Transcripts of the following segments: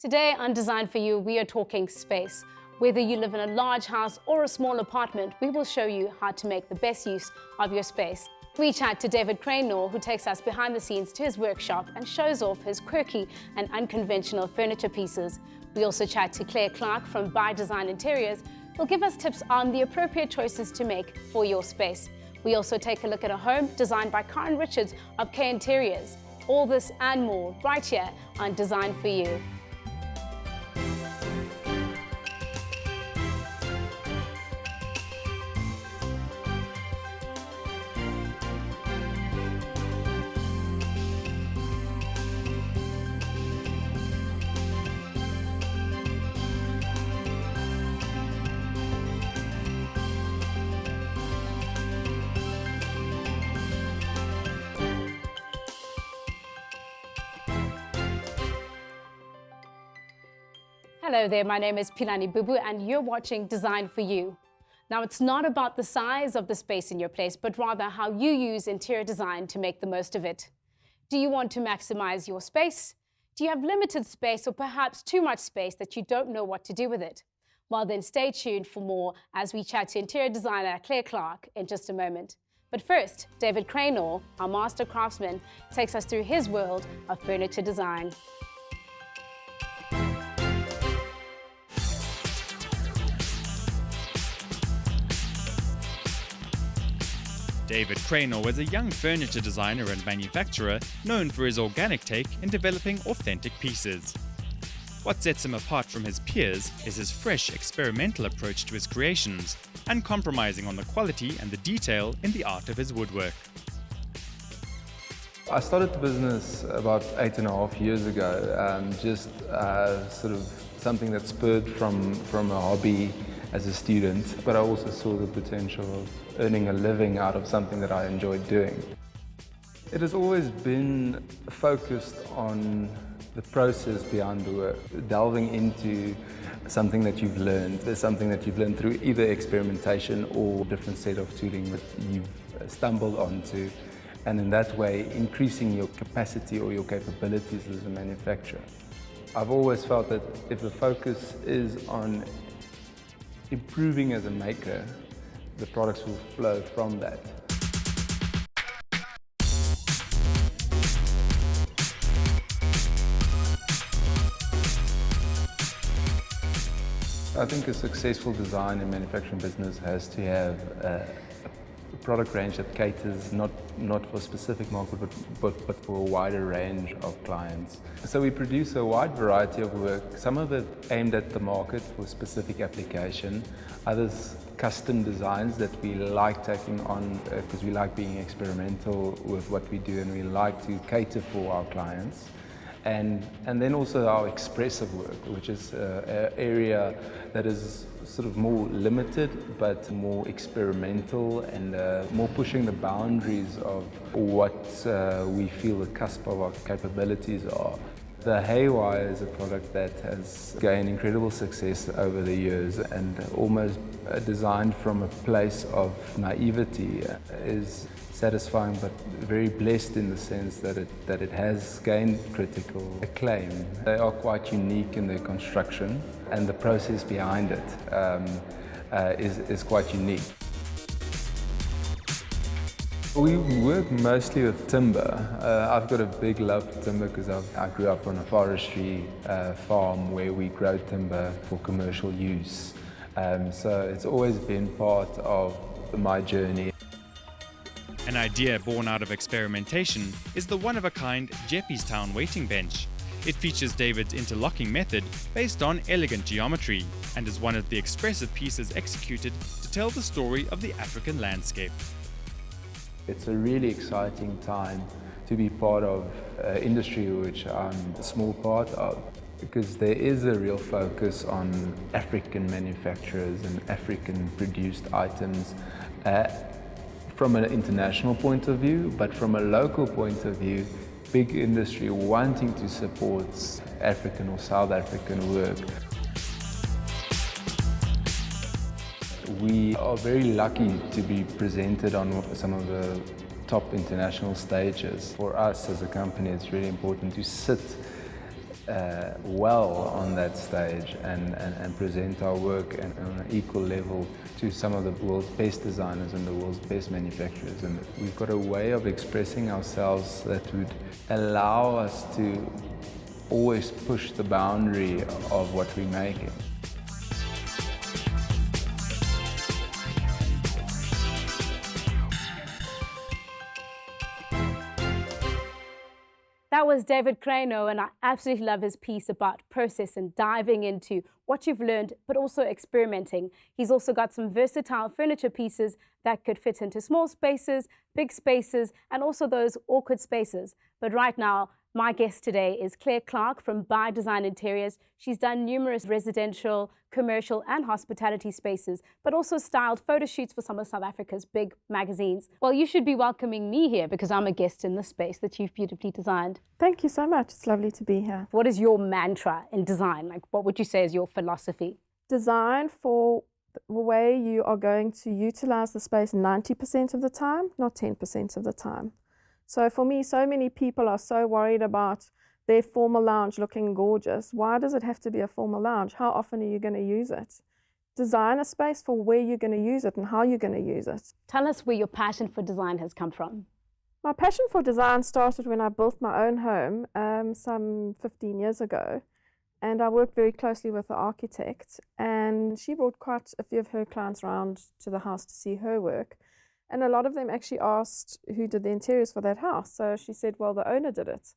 Today on Design for You, we are talking space. Whether you live in a large house or a small apartment, we will show you how to make the best use of your space. We chat to David Cranor, who takes us behind the scenes to his workshop and shows off his quirky and unconventional furniture pieces. We also chat to Claire Clark from By Design Interiors, who'll give us tips on the appropriate choices to make for your space. We also take a look at a home designed by Karen Richards of K Interiors. All this and more right here on Design for You. Hello there, my name is Pilani Bubu and you're watching Design for You. Now, it's not about the size of the space in your place, but rather how you use interior design to make the most of it. Do you want to maximize your space? Do you have limited space or perhaps too much space that you don't know what to do with it? Well, then stay tuned for more as we chat to interior designer Claire Clark in just a moment. But first, David Cranor, our master craftsman, takes us through his world of furniture design. David Cranor was a young furniture designer and manufacturer known for his organic take in developing authentic pieces. What sets him apart from his peers is his fresh, experimental approach to his creations, uncompromising on the quality and the detail in the art of his woodwork. I started the business about 8.5 years ago, sort of something that spurred from a hobby as a student, but I also saw the potential of earning a living out of something that I enjoyed doing. It has always been focused on the process behind the work, delving into something that you've learned. There's something that you've learned through either experimentation or different set of tooling that you've stumbled onto, and in that way increasing your capacity or your capabilities as a manufacturer. I've always felt that if the focus is on improving as a maker, the products will flow from that. I think a successful design and manufacturing business has to have a product range that caters not for a specific market but for a wider range of clients. So we produce a wide variety of work, some of it aimed at the market for specific application, others custom designs that we like taking on because we like being experimental with what we do and we like to cater for our clients. And then also our expressive work, which is an area that is sort of more limited but more experimental and more pushing the boundaries of what we feel the cusp of our capabilities are. The Haywire is a product that has gained incredible success over the years and almost designed from a place of naivety is satisfying but very blessed in the sense that it has gained critical acclaim. They are quite unique in their construction and the process behind it is quite unique. We work mostly with timber. I've got a big love for timber because I grew up on a forestry farm where we grow timber for commercial use. So it's always been part of my journey. An idea born out of experimentation is the one-of-a-kind Jeppystown waiting bench. It features David's interlocking method based on elegant geometry and is one of the expressive pieces executed to tell the story of the African landscape. It's a really exciting time to be part of an industry which I'm a small part of, because there is a real focus on African manufacturers and African produced items from an international point of view, but from a local point of view, big industry wanting to support African or South African work. We are very lucky to be presented on some of the top international stages. For us as a company, it's really important to sit well on that stage and present our work on an equal level to some of the world's best designers and the world's best manufacturers. And we've got a way of expressing ourselves that would allow us to always push the boundary of what we're making. That was David Crano, and I absolutely love his piece about process and diving into what you've learned, but also experimenting. He's also got some versatile furniture pieces that could fit into small spaces, big spaces, and also those awkward spaces. But right now, my guest today is Claire Clark from By Design Interiors. She's done numerous residential, commercial and hospitality spaces, but also styled photo shoots for some of South Africa's big magazines. Well, you should be welcoming me here because I'm a guest in this space that you've beautifully designed. Thank you so much. It's lovely to be here. What is your mantra in design? Like, what would you say is your philosophy? Design for the way you are going to utilize the space 90% of the time, not 10% of the time. So for me, so many people are so worried about their formal lounge looking gorgeous. Why does it have to be a formal lounge? How often are you going to use it? Design a space for where you're going to use it and how you're going to use it. Tell us where your passion for design has come from. My passion for design started when I built my own home some 15 years ago. And I worked very closely with the architect. And she brought quite a few of her clients around to the house to see her work. And a lot of them actually asked who did the interiors for that house. So she said, well, the owner did it.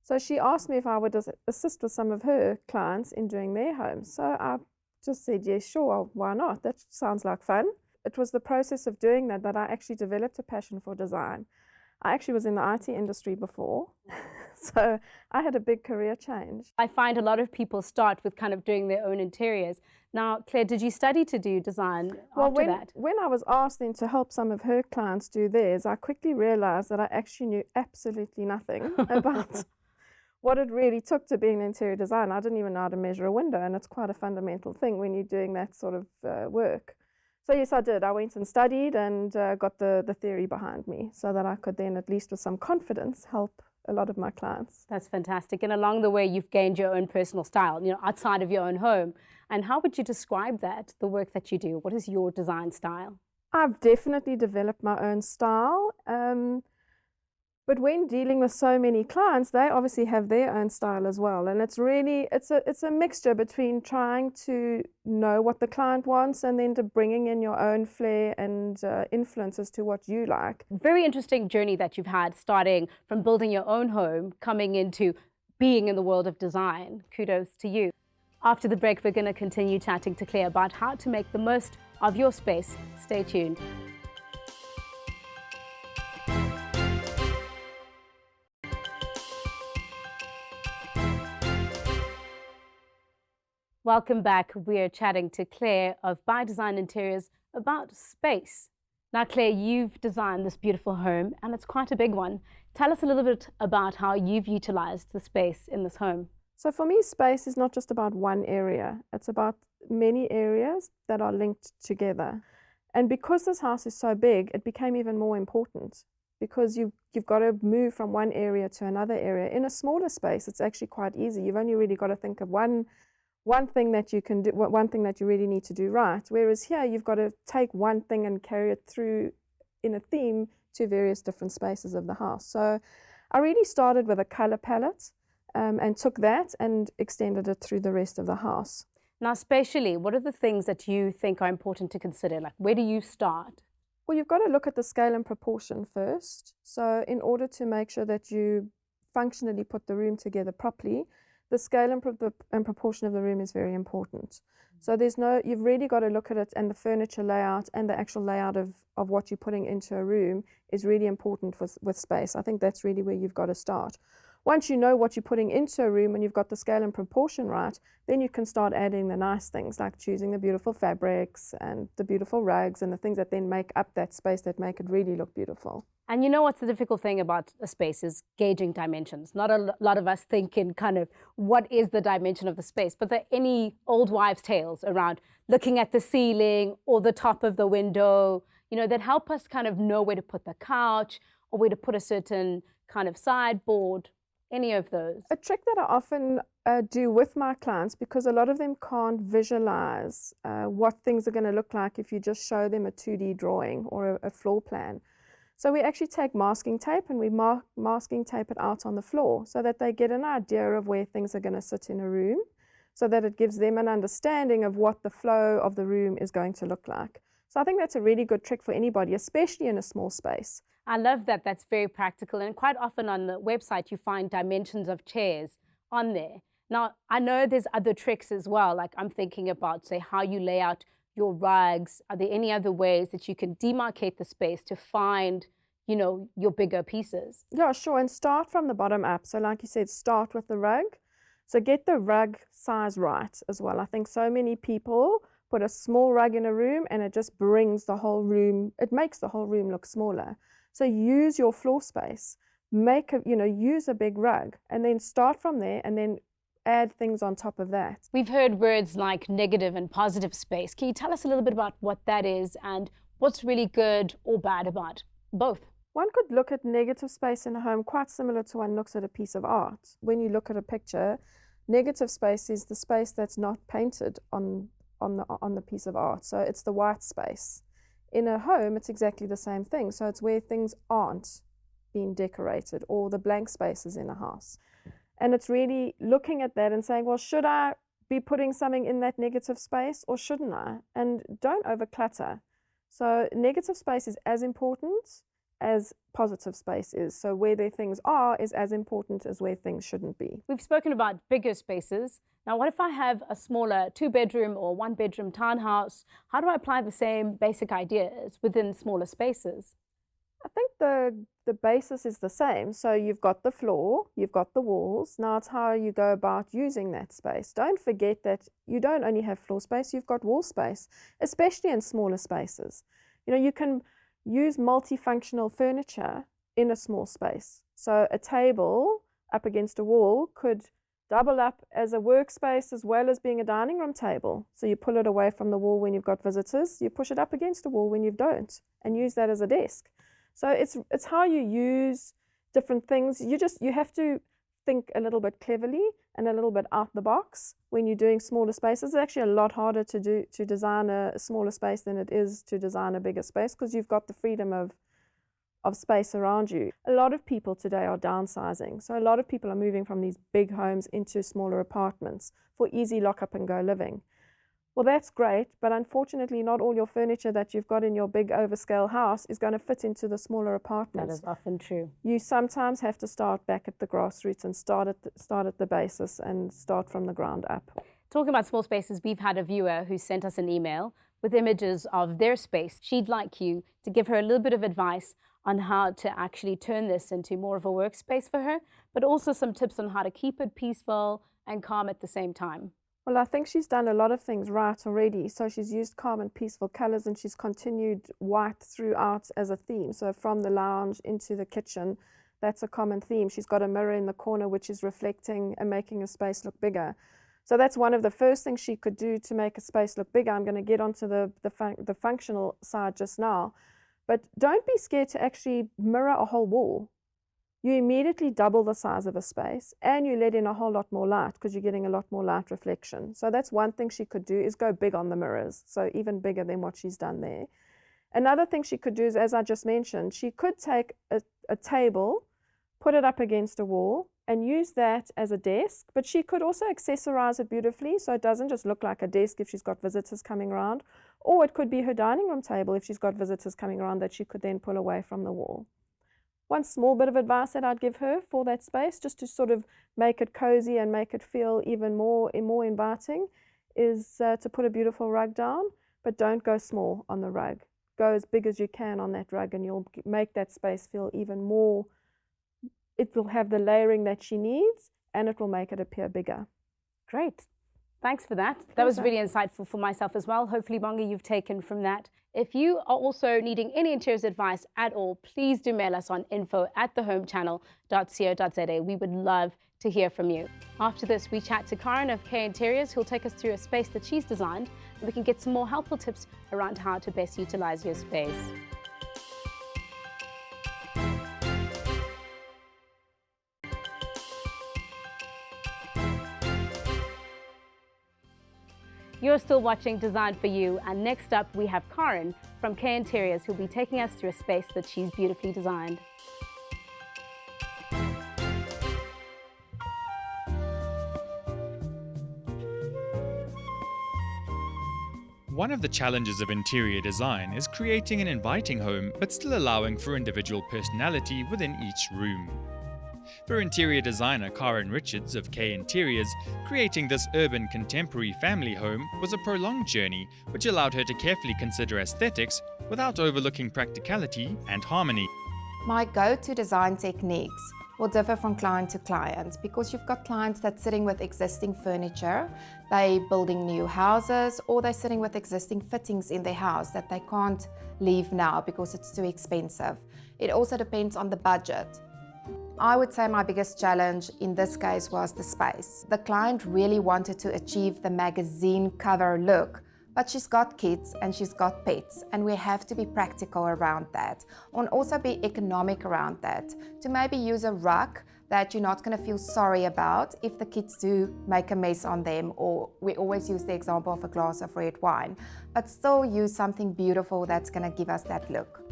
So she asked me if I would assist with some of her clients in doing their homes. So I just said, yes, sure, why not? That sounds like fun. It was the process of doing that I actually developed a passion for design. I actually was in the IT industry before, so I had a big career change. I find a lot of people start with kind of doing their own interiors. Now, Claire, did you study to do design after that? When I was asked then to help some of her clients do theirs, I quickly realized that I actually knew absolutely nothing about what it really took to be an interior designer. I didn't even know how to measure a window, and it's quite a fundamental thing when you're doing that sort of work. So yes, I did. I went and studied and got the theory behind me so that I could then, at least with some confidence, help a lot of my clients. That's fantastic. And along the way, you've gained your own personal style, outside of your own home. And how would you describe that, the work that you do? What is your design style? I've definitely developed my own style. But when dealing with so many clients, they obviously have their own style as well. And it's really, it's a mixture between trying to know what the client wants and then to bringing in your own flair and influences to what you like. Very interesting journey that you've had, starting from building your own home, coming into being in the world of design. Kudos to you. After the break, we're going to continue chatting to Claire about how to make the most of your space. Stay tuned. Welcome back. We're chatting to Claire of By Design Interiors about space. Now, Claire, you've designed this beautiful home, and it's quite a big one. Tell us a little bit about how you've utilized the space in this home. So for me, space is not just about one area. It's about many areas that are linked together. And because this house is so big, it became even more important because you've got to move from one area to another area. In a smaller space, it's actually quite easy. You've only really got to think of one thing that you can do, one thing that you really need to do right. Whereas here, you've got to take one thing and carry it through in a theme to various different spaces of the house. So I really started with a color palette and took that and extended it through the rest of the house. Now, spatially, what are the things that you think are important to consider? Like, where do you start? Well, you've got to look at the scale and proportion first. So in order to make sure that you functionally put the room together properly, the scale and proportion of the room is very important. So you've really got to look at it, and the furniture layout and the actual layout of what you're putting into a room is really important with space. I think that's really where you've got to start. Once you know what you're putting into a room and you've got the scale and proportion right, then you can start adding the nice things like choosing the beautiful fabrics and the beautiful rugs and the things that then make up that space that make it really look beautiful. And you know what's the difficult thing about a space is gauging dimensions. Not a lot of us think in kind of what is the dimension of the space, but there are any old wives' tales around looking at the ceiling or the top of the window, that help us kind of know where to put the couch or where to put a certain kind of sideboard. any of those? A trick that I often do with my clients, because a lot of them can't visualize what things are going to look like if you just show them a 2D drawing or a floor plan. So we actually take masking tape and we masking tape it out on the floor so that they get an idea of where things are going to sit in a room, so that it gives them an understanding of what the flow of the room is going to look like. So I think that's a really good trick for anybody, especially in a small space. I love that. That's very practical. And quite often on the website, you find dimensions of chairs on there. Now, I know there's other tricks as well. Like I'm thinking about, say, how you lay out your rugs. Are there any other ways that you can demarcate the space to find, you know, your bigger pieces? Yeah, sure. And start from the bottom up. So like you said, start with the rug. So get the rug size right as well. I think so many people put a small rug in a room and it just brings the whole room, it makes the whole room look smaller. So use your floor space, use a big rug and then start from there and then add things on top of that. We've heard words like negative and positive space. Can you tell us a little bit about what that is and what's really good or bad about both? One could look at negative space in a home quite similar to one looks at a piece of art. When you look at a picture, negative space is the space that's not painted on the piece of art. So it's the white space. In a home, it's exactly the same thing. So it's where things aren't being decorated or the blank spaces in a house. And it's really looking at that and saying, well, should I be putting something in that negative space or shouldn't I? And don't overclutter. So negative space is as important as positive space is. So where their things are is as important as where things shouldn't be. We've spoken about bigger spaces. Now, what if I have a smaller 2-bedroom or 1-bedroom townhouse? How do I apply the same basic ideas within smaller spaces? I think the basis is the same. So you've got the floor, you've got the walls. Now it's how you go about using that space. Don't forget that you don't only have floor space, you've got wall space, especially in smaller spaces. You know, you can use multifunctional furniture in a small space. So a table up against a wall could double up as a workspace as well as being a dining room table. So you pull it away from the wall when you've got visitors, you push it up against a wall when you don't, and use that as a desk. So it's how you use different things. You have to think a little bit cleverly and a little bit out the box when you're doing smaller spaces. It's actually a lot harder to design a smaller space than it is to design a bigger space, because you've got the freedom of space around you. A lot of people today are downsizing. So a lot of people are moving from these big homes into smaller apartments for easy lock up and go living. Well, that's great, but unfortunately not all your furniture that you've got in your big overscale house is going to fit into the smaller apartments. That is often true. You sometimes have to start back at the grassroots and start at the basis and start from the ground up. Talking about small spaces, we've had a viewer who sent us an email with images of their space. She'd like you to give her a little bit of advice on how to actually turn this into more of a workspace for her, but also some tips on how to keep it peaceful and calm at the same time. Well, I think she's done a lot of things right already. So she's used calm and peaceful colors, and she's continued white throughout as a theme. So from the lounge into the kitchen, that's a common theme. She's got a mirror in the corner which is reflecting and making a space look bigger. So that's one of the first things she could do to make a space look bigger. I'm going to get onto the functional side just now. But don't be scared to actually mirror a whole wall. You immediately double the size of a space and you let in a whole lot more light because you're getting a lot more light reflection. So that's one thing she could do, is go big on the mirrors. So even bigger than what she's done there. Another thing she could do is, as I just mentioned, she could take a table, put it up against a wall and use that as a desk, but she could also accessorize it beautifully so it doesn't just look like a desk if she's got visitors coming around, or it could be her dining room table if she's got visitors coming around that she could then pull away from the wall. One small bit of advice that I'd give her for that space, just to sort of make it cozy and make it feel even more inviting, is to put a beautiful rug down, but don't go small on the rug. Go as big as you can on that rug and you'll make that space feel even more. It will have the layering that she needs and it will make it appear bigger. Great. Thanks for that. That was really insightful for myself as well. Hopefully, Bonga, you've taken from that. If you are also needing any interiors advice at all, please do mail us on info@thehomechannel.co.za. We would love to hear from you. After this, we chat to Karen of K Interiors, who'll take us through a space that she's designed, and we can get some more helpful tips around how to best utilize your space. You're still watching Design for You, and next up we have Karen from K Interiors who'll be taking us through a space that she's beautifully designed. One of the challenges of interior design is creating an inviting home but still allowing for individual personality within each room. For interior designer Karen Richards of K Interiors, creating this urban contemporary family home was a prolonged journey which allowed her to carefully consider aesthetics without overlooking practicality and harmony. My go-to design techniques will differ from client to client because you've got clients that's sitting with existing furniture, they're building new houses, or they're sitting with existing fittings in their house that they can't leave now because it's too expensive. It also depends on the budget. I would say my biggest challenge in this case was the space. The client really wanted to achieve the magazine cover look, but she's got kids and she's got pets, and we have to be practical around that, and also be economic around that, to maybe use a rug that you're not going to feel sorry about if the kids do make a mess on them, or we always use the example of a glass of red wine, but still use something beautiful that's going to give us that look.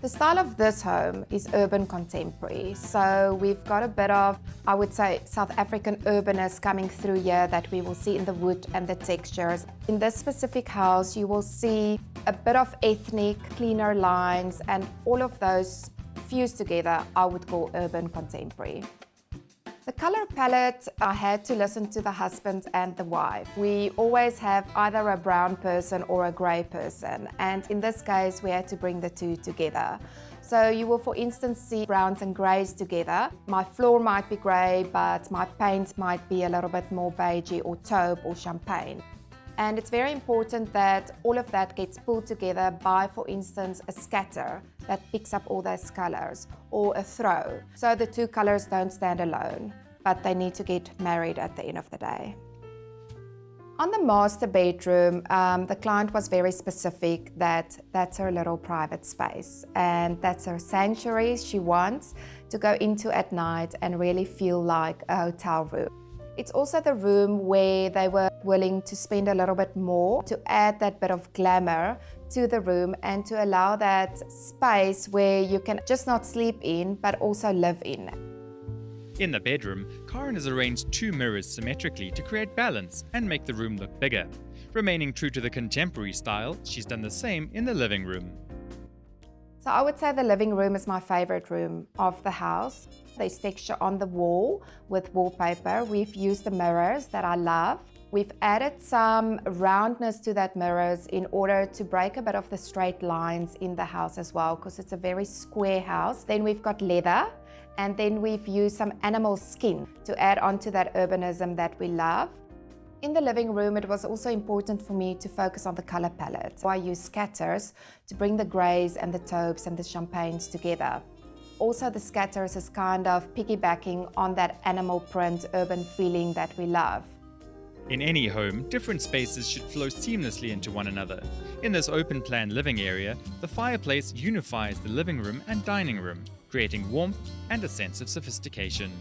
The style of this home is urban contemporary, so we've got a bit of, I would say, South African urbanness coming through here that we will see in the wood and the textures. In this specific house, you will see a bit of ethnic, cleaner lines, and all of those fused together, I would call urban contemporary. The color palette, I had to listen to the husband and the wife. We always have either a brown person or a grey person, and in this case we had to bring the two together. So you will, for instance, see browns and greys together. My floor might be grey, but my paint might be a little bit more beigey or taupe or champagne. And it's very important that all of that gets pulled together by, for instance, a scatter that picks up all those colors, or a throw. So the two colors don't stand alone, but they need to get married at the end of the day. On the master bedroom, the client was very specific that that's her little private space, and that's her sanctuary she wants to go into at night and really feel like a hotel room. It's also the room where they were willing to spend a little bit more to add that bit of glamour to the room and to allow that space where you can just not sleep in, but also live in. In the bedroom, Karen has arranged two mirrors symmetrically to create balance and make the room look bigger. Remaining true to the contemporary style, she's done the same in the living room. So I would say the living room is my favorite room of the house. There's texture on the wall with wallpaper. We've used the mirrors that I love. We've added some roundness to that mirrors in order to break a bit of the straight lines in the house as well, because it's a very square house. Then we've got leather, and then we've used some animal skin to add on to that urbanism that we love. In the living room, it was also important for me to focus on the color palette. So I used scatters to bring the greys and the taupes and the champagnes together. Also, the scatters is kind of piggybacking on that animal print urban feeling that we love. In any home, different spaces should flow seamlessly into one another. In this open-plan living area, the fireplace unifies the living room and dining room, creating warmth and a sense of sophistication.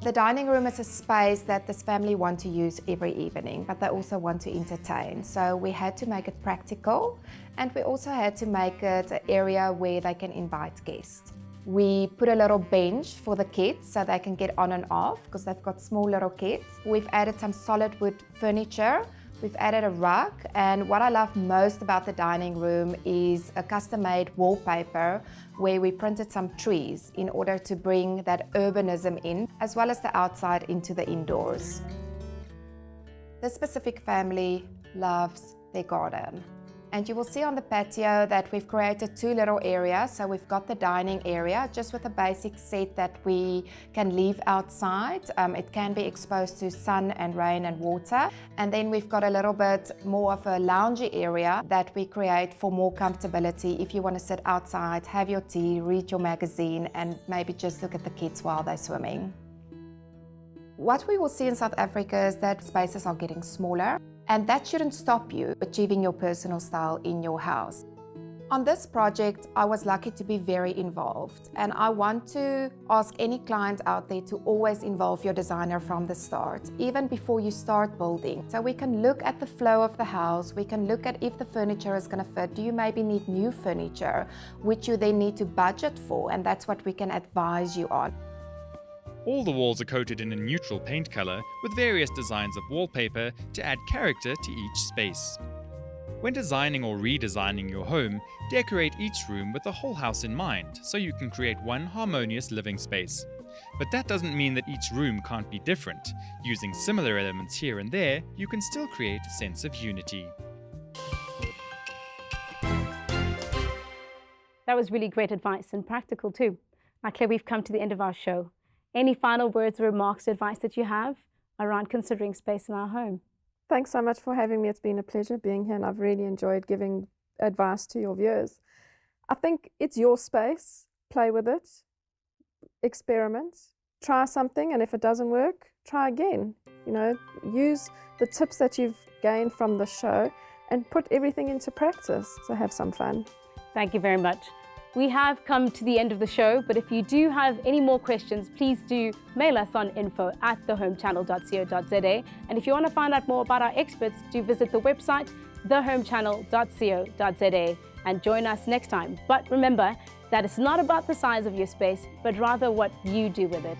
The dining room is a space that this family want to use every evening, but they also want to entertain. So we had to make it practical, and we also had to make it an area where they can invite guests. We put a little bench for the kids so they can get on and off because they've got small little kids. We've added some solid wood furniture. We've added a rug, and what I love most about the dining room is a custom-made wallpaper where we printed some trees in order to bring that urbanism in, as well as the outside into the indoors. This specific family loves their garden. And you will see on the patio that we've created two little areas. So we've got the dining area just with a basic set that we can leave outside. It can be exposed to sun and rain and water. And then we've got a little bit more of a loungy area that we create for more comfortability if you want to sit outside, have your tea, read your magazine, and maybe just look at the kids while they're swimming. What we will see in South Africa is that spaces are getting smaller. And that shouldn't stop you achieving your personal style in your house. On this project, I was lucky to be very involved, and I want to ask any client out there to always involve your designer from the start, even before you start building. So we can look at the flow of the house, we can look at if the furniture is going to fit. Do you maybe need new furniture, which you then need to budget for, and that's what we can advise you on. All the walls are coated in a neutral paint color with various designs of wallpaper to add character to each space. When designing or redesigning your home, decorate each room with the whole house in mind so you can create one harmonious living space. But that doesn't mean that each room can't be different. Using similar elements here and there, you can still create a sense of unity. That was really great advice and practical too. Now, Claire, we've come to the end of our show. Any final words or remarks or advice that you have around considering space in our home? Thanks so much for having me. It's been a pleasure being here, and I've really enjoyed giving advice to your viewers. I think it's your space. Play with it, experiment, try something, and if it doesn't work, try again. You know, use the tips that you've gained from the show and put everything into practice. So have some fun. Thank you very much. We have come to the end of the show, but if you do have any more questions, please do mail us on info@thehomechannel.co.za. And if you want to find out more about our experts, do visit the website thehomechannel.co.za and join us next time. But remember that it's not about the size of your space, but rather what you do with it.